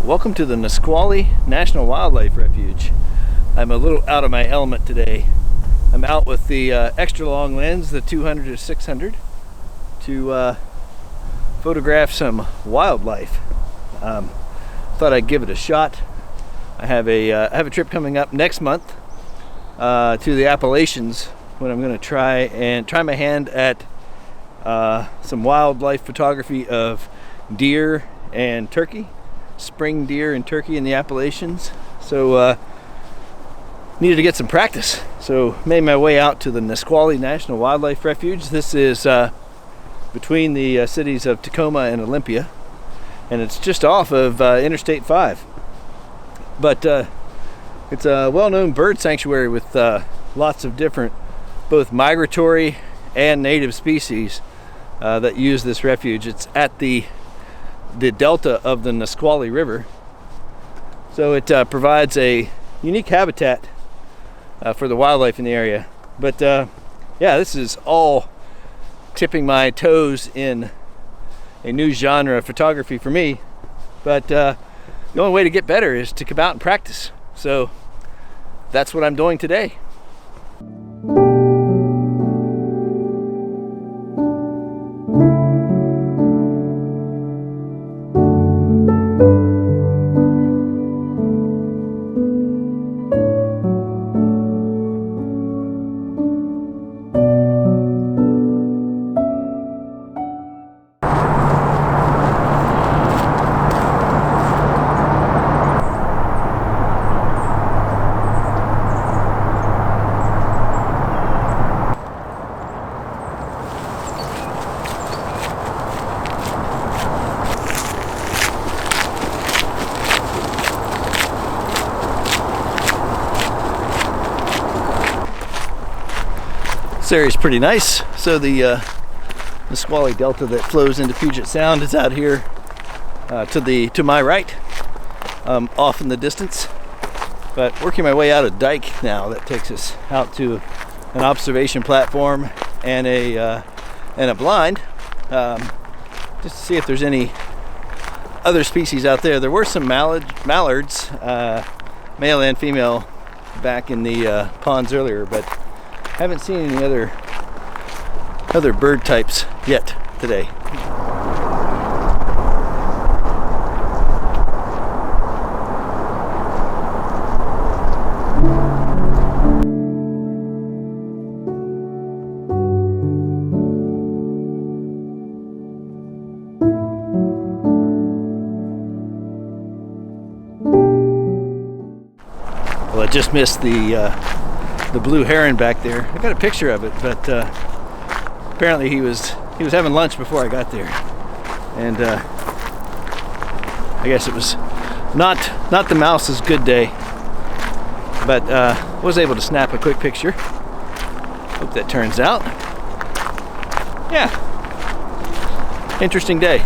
Welcome to the Nisqually National Wildlife Refuge. I'm a little out of my element today. I'm out with the extra long lens, the 200 to 600, to photograph some wildlife. Thought I'd give it a shot. I have a trip coming up next month to the Appalachians when I'm going to try my hand at some wildlife photography of deer and turkey. Spring deer and turkey in the Appalachians. So needed to get some practice. So made my way out to the Nisqually National Wildlife Refuge. This is between the cities of Tacoma and Olympia, and it's just off of Interstate 5. But it's a well-known bird sanctuary with lots of different both migratory and native species that use this refuge. It's at the delta of the Nisqually River, so it provides a unique habitat for the wildlife in the area. But yeah, this is all tipping my toes in a new genre of photography for me, but the only way to get better is to come out and practice. So that's what I'm doing today. This area is pretty nice. So the Nisqually Delta that flows into Puget Sound is out here to my right, off in the distance. But working my way out a dike now that takes us out to an observation platform and a blind, just to see if there's any other species out there. There were some mallards, male and female, back in the ponds earlier, but haven't seen any other bird types yet today. Well, I just missed the blue heron back there. I got a picture of it, but apparently he was having lunch before I got there, and I guess it was not the mouse's good day, but was able to snap a quick picture. Hope that turns out. Yeah, interesting day.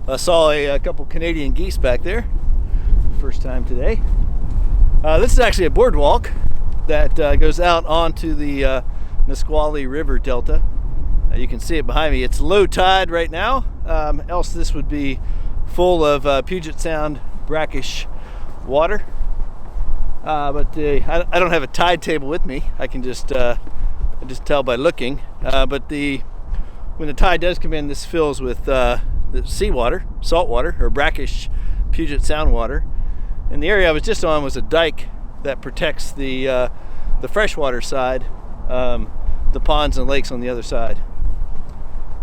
I saw a couple Canadian geese back there, first time today. This is actually a boardwalk that goes out onto the Nisqually River Delta. You can see it behind me. It's low tide right now, else this would be full of Puget Sound brackish water. But I don't have a tide table with me. I can just tell by looking. But when the tide does come in, this fills with the seawater, salt water, or brackish Puget Sound water. And the area I was just on was a dike that protects the freshwater side, the ponds and lakes on the other side.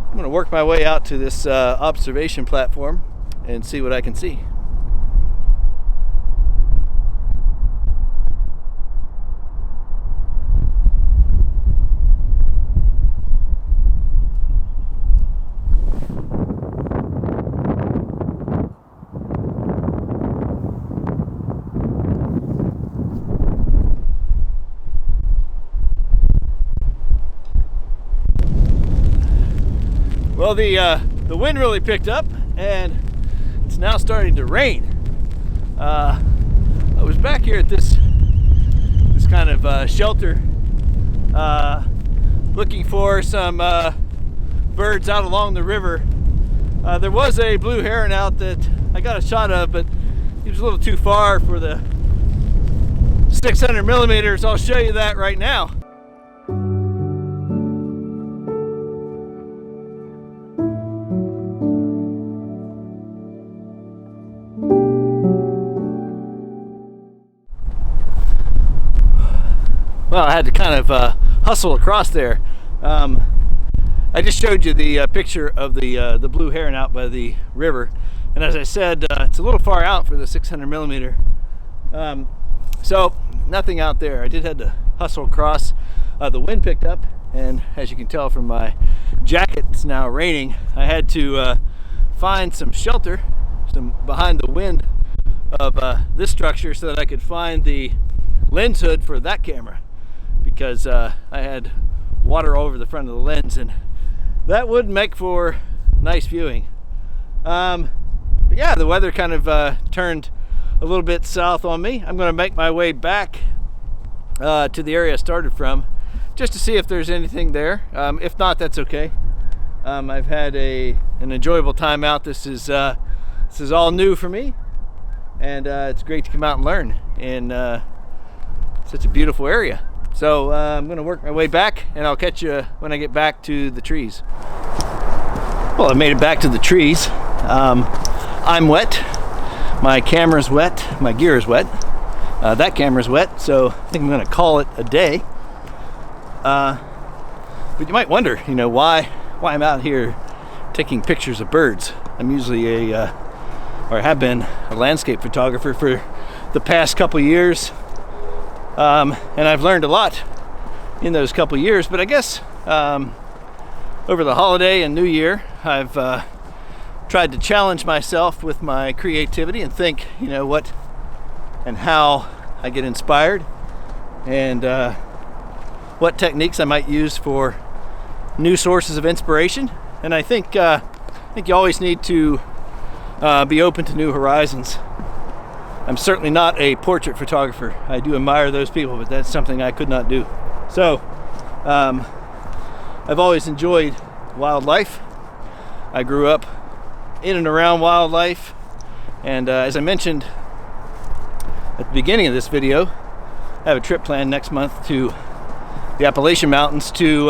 I'm going to work my way out to this observation platform and see what I can see. Well, the wind really picked up and it's now starting to rain. I was back here at this kind of shelter looking for some birds out along the river. There was a blue heron out that I got a shot of, but he was a little too far for the 600 millimeters. I'll show you that right now. Well, I had to kind of hustle across there. I just showed you the picture of the blue heron out by the river, and as I said, it's a little far out for the 600 millimeter. So nothing out there. I did have to hustle across. The wind picked up, and as you can tell from my jacket, it's now raining. I had to find some shelter, behind the wind of this structure, so that I could find the lens hood for that camera, because I had water all over the front of the lens, and that would make for nice viewing. But yeah, the weather kind of turned a little bit south on me. I'm going to make my way back to the area I started from, just to see if there's anything there. If not, that's okay. I've had an enjoyable time out. This is all new for me, and it's great to come out and learn in such a beautiful area. So I'm going to work my way back, and I'll catch you when I get back to the trees. Well, I made it back to the trees. I'm wet. My camera's wet. My gear is wet. That camera's wet, so I think I'm going to call it a day. But you might wonder, why I'm out here taking pictures of birds. I'm usually or have been a landscape photographer for the past couple years. And I've learned a lot in those couple years, but I guess over the holiday and New Year, I've tried to challenge myself with my creativity and think, what and how I get inspired, and what techniques I might use for new sources of inspiration. And I think you always need to be open to new horizons. I'm certainly not a portrait photographer. I do admire those people, but that's something I could not do. So, I've always enjoyed wildlife. I grew up in and around wildlife, and as I mentioned at the beginning of this video, I have a trip planned next month to the Appalachian Mountains to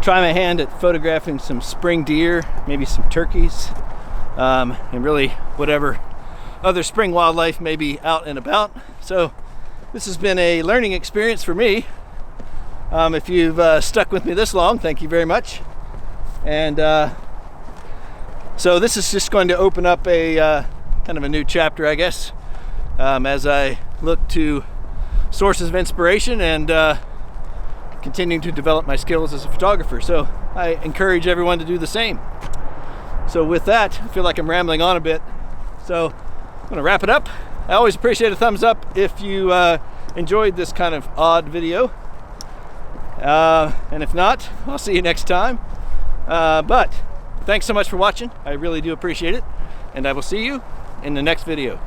try my hand at photographing some spring deer, maybe some turkeys, and really whatever other spring wildlife may be out and about. So this has been a learning experience for me. If you've stuck with me this long, thank you very much. And so this is just going to open up a kind of a new chapter, I guess, as I look to sources of inspiration and continuing to develop my skills as a photographer. So I encourage everyone to do the same. So with that, I feel like I'm rambling on a bit, so I'm going to wrap it up. I always appreciate a thumbs up if you enjoyed this kind of odd video. And if not, I'll see you next time. But thanks so much for watching. I really do appreciate it. And I will see you in the next video.